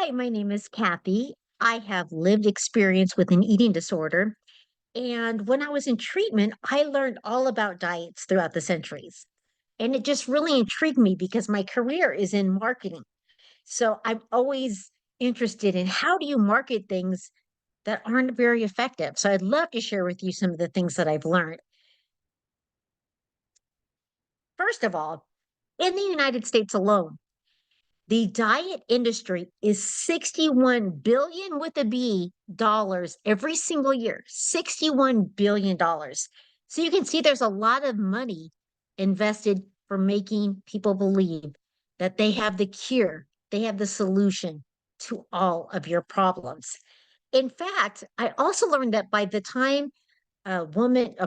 Hi, my name is Kathy. I have lived experience with an eating disorder. And when I was in treatment, I learned all about diets throughout the centuries. And it just really intrigued me because my career is in marketing. So I'm always interested in how do you market things that aren't very effective. So I'd love to share with you some of the things that I've learned. First of all, in the United States alone, the diet industry is 61 billion with a B dollars every single year. 61 billion dollars. So you can see there's a lot of money invested for making people believe that they have the cure, they have the solution to all of your problems. In fact, I also learned that by the time a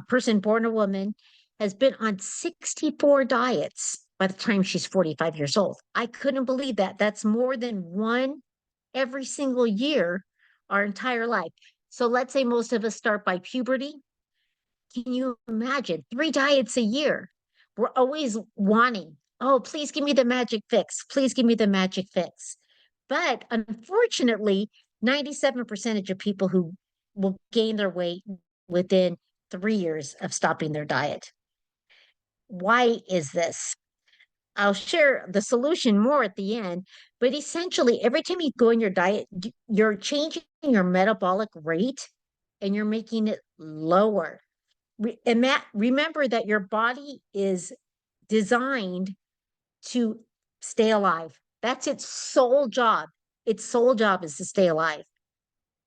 person born a woman, has been on 64 diets by the time she's 45 years old. I couldn't believe that. That's more than one every single year, our entire life. So let's say most of us start by puberty. Can you imagine 3 diets a year? We're always wanting, oh, please give me the magic fix. Please give me the magic fix. But unfortunately, 97% of people who will gain their weight within 3 years of stopping their diet. Why is this? I'll share the solution more at the end, but essentially, every time you go on your diet, you're changing your metabolic rate and you're making it lower. And that remember that your body is designed to stay alive. That's its sole job. Its sole job is to stay alive.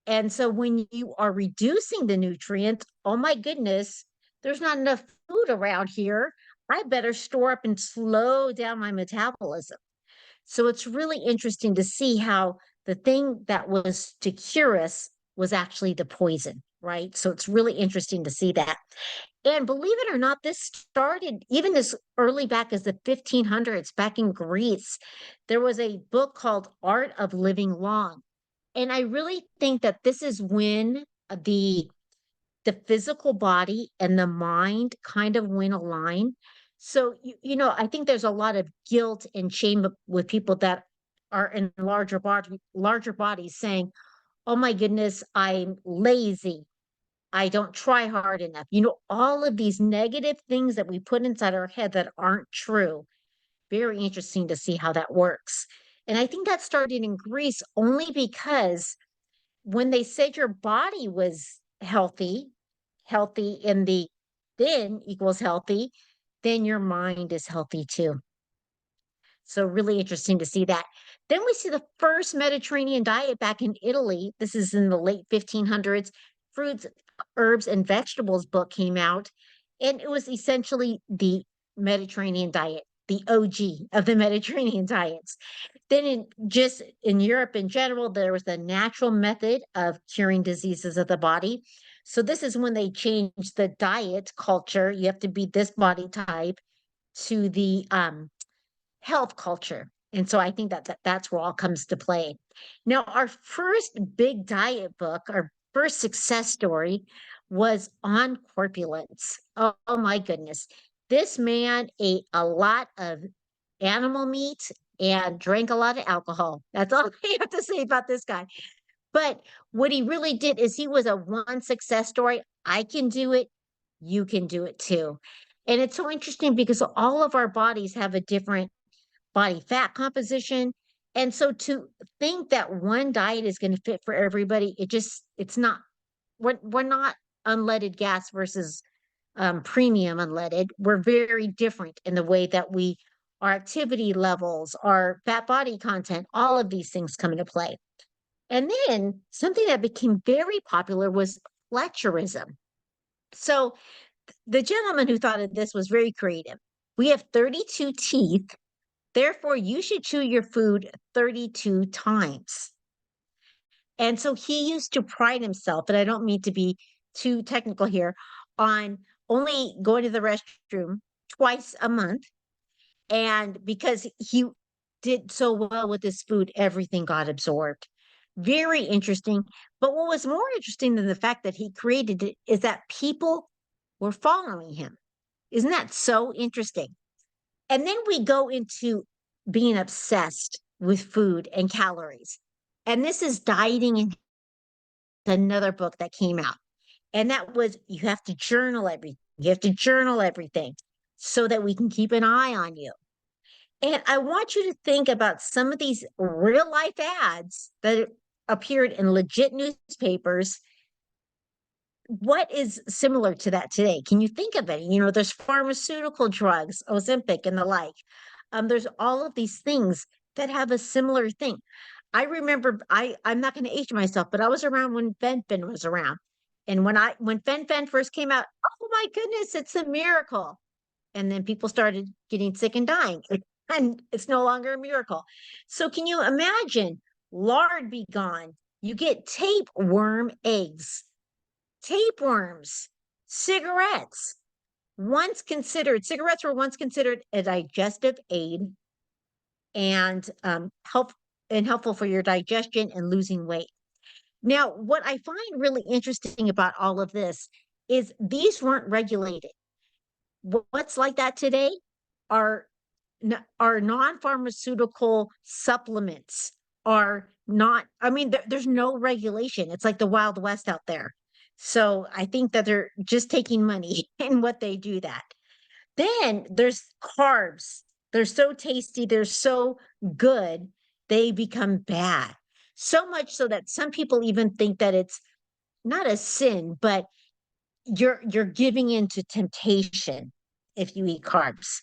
And so when you are reducing the nutrients, oh my goodness, there's not enough food around here. I better store up and slow down my metabolism. So it's really interesting to see how the thing that was to cure us was actually the poison, right? So it's really interesting to see that. And believe it or not, this started even as early back as the 1500s, back in Greece. There was a book called Art of Living Long. And I really think that this is when the physical body and the mind kind of went align. So I think there's a lot of guilt and shame with people that are in larger bodies saying, "Oh my goodness, I'm lazy. I don't try hard enough." All of these negative things that we put inside our head that aren't true. Very interesting to see how that works. And I think that started in Greece only because when they said your body was healthy in the thin equals healthy, then your mind is healthy too. So really interesting to see that. Then we see the first Mediterranean diet back in Italy. This is in the late 1500s. Fruits, herbs, and vegetables book came out, and it was essentially the Mediterranean diet, the OG of the Mediterranean diets. Then in Europe in general, there was the natural method of curing diseases of the body. So this is when they changed the diet culture. You have to be this body type to the health culture. And so I think that's where all comes to play. Now, our first big diet book, our first success story was on corpulence. Oh my goodness. This man ate a lot of animal meat and drank a lot of alcohol. That's all I have to say about this guy. But what he really did is he was a one success story. I can do it. You can do it too. And it's so interesting because all of our bodies have a different body fat composition. And so to think that one diet is going to fit for everybody, it's not, we're not unleaded gas versus premium unleaded. We're very different in the way that our activity levels, our fat body content, all of these things come into play. And then something that became very popular was Fletcherism. So the gentleman who thought of this was very creative. We have 32 teeth. Therefore, you should chew your food 32 times. And so he used to pride himself, and I don't mean to be too technical here, on only going to the restroom twice a month. And because he did so well with his food, everything got absorbed. Very interesting. But what was more interesting than the fact that he created it is that people were following him. Isn't that so interesting? And then we go into being obsessed with food and calories. And this is Dieting in another book that came out. And that was you have to journal everything. You have to journal everything so that we can keep an eye on you. And I want you to think about some of these real life ads that appeared in legit newspapers. What is similar to that today? Can you think of it? There's pharmaceutical drugs, Ozempic and the like. There's all of these things that have a similar thing. I remember I'm not going to age myself, but I was around when Fen-Phen was around. And when Fen-Phen first came out, oh my goodness, it's a miracle. And then people started getting sick and dying. And it's no longer a miracle. So can you imagine lard be gone? You get tapeworm eggs, tapeworms, cigarettes. Cigarettes were once considered a digestive aid and helpful for your digestion and losing weight. Now, what I find really interesting about all of this is these weren't regulated. What's like that today are are non-pharmaceutical supplements are not, I mean, there's no regulation. It's like the Wild West out there. So I think that they're just taking money in what they do that. Then there's carbs. They're so tasty, they're so good, they become bad. So much so that some people even think that it's not a sin, but you're giving into temptation if you eat carbs.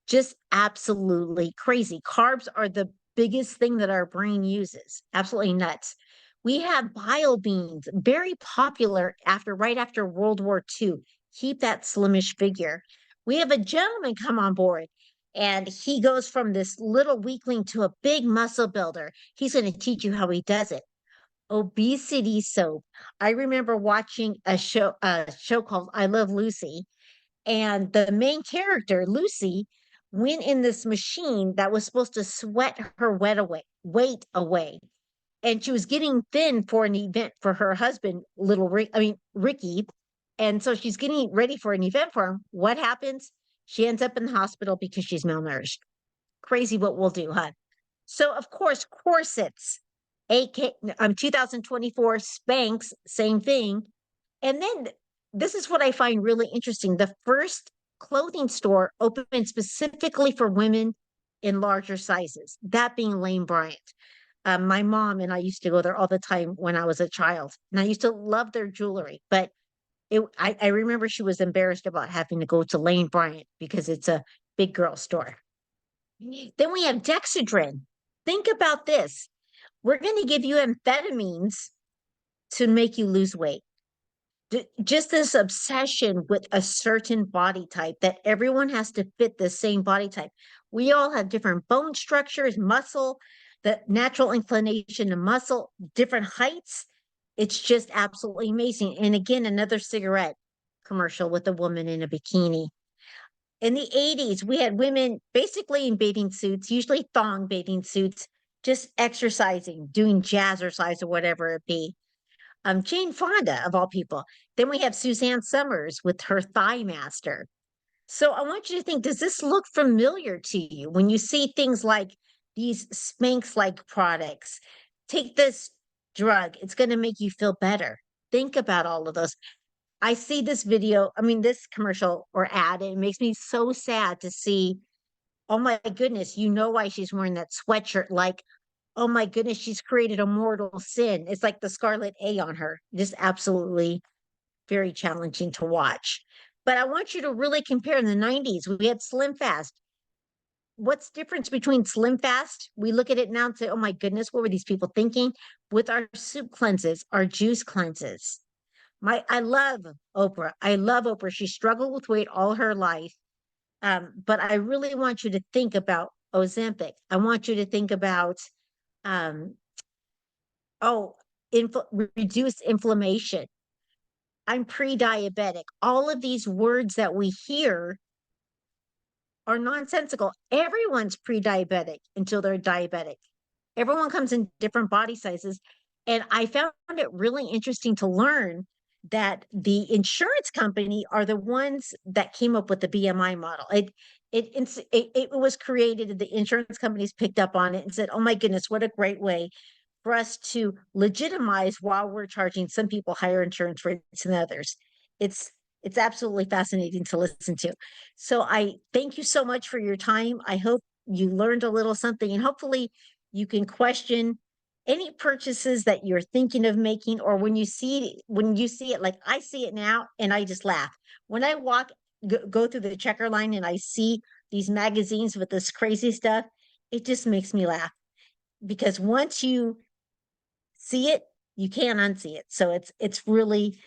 Just absolutely crazy. Carbs are the biggest thing that our brain uses. Absolutely nuts. We have bio beans, very popular right after World War II. Keep that slimish figure. We have a gentleman come on board and he goes from this little weakling to a big muscle builder. He's going to teach you how he does it. Obesity soap. I remember watching a show called I Love Lucy, and the main character, Lucy, went in this machine that was supposed to sweat her weight away. And she was getting thin for an event for her husband, Ricky. And so she's getting ready for an event for him. What happens? She ends up in the hospital because she's malnourished. Crazy what we'll do, huh? So, of course, corsets, AK, 2024 Spanx, same thing. And then this is what I find really interesting. The first clothing store opened specifically for women in larger sizes, that being Lane Bryant. My mom and I used to go there all the time when I was a child, and I used to love their jewelry. But I remember she was embarrassed about having to go to Lane Bryant because it's a big girl store. Then we have Dexedrine. Think about this. We're going to give you amphetamines to make you lose weight. Just this obsession with a certain body type that everyone has to fit the same body type. We all have different bone structures, muscle, the natural inclination to muscle, different heights. It's just absolutely amazing. And again, another cigarette commercial with a woman in a bikini. In the 80s, we had women basically in bathing suits, usually thong bathing suits, just exercising, doing jazzercise or whatever it be. Jane Fonda, of all people. Then we have Suzanne Summers with her Thigh Master. So I want you to think, does this look familiar to you when you see things like these Spanx-like products? Take this drug, it's going to make you feel better. Think about all of those. I see this video, this commercial or ad, and it makes me so sad to see, oh my goodness, you know why she's wearing that sweatshirt, like, oh my goodness, she's created a mortal sin. It's like the scarlet A on her. Just absolutely very challenging to watch. But I want you to really compare. In the 90s, we had Slim Fast. What's the difference between Slim Fast? We look at it now and say, oh my goodness, what were these people thinking? With our soup cleanses, our juice cleanses. I love Oprah. I love Oprah. She struggled with weight all her life. But I really want you to think about Ozempic. I want you to think about um, oh, reduce inflammation. I'm pre-diabetic. All of these words that we hear are nonsensical. Everyone's pre-diabetic until they're diabetic. Everyone comes in different body sizes. And I found it really interesting to learn that the insurance company are the ones that came up with the BMI model. It was created, the insurance companies picked up on it and said, oh my goodness, what a great way for us to legitimize while we're charging some people higher insurance rates than others. It's it's absolutely fascinating to listen to. So I thank you so much for your time. I hope you learned a little something, and hopefully you can question any purchases that you're thinking of making, or when you see it, like I see it now and I just laugh. When I go through the checker line and I see these magazines with this crazy stuff, it just makes me laugh because once you see it, you can't unsee it. So it's really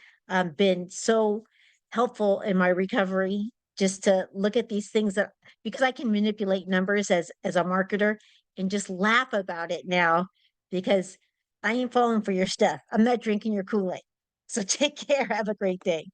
been so helpful in my recovery just to look at these things that, because I can manipulate numbers as a marketer and just laugh about it now because I ain't falling for your stuff. I'm not drinking your Kool-Aid. So take care. Have a great day.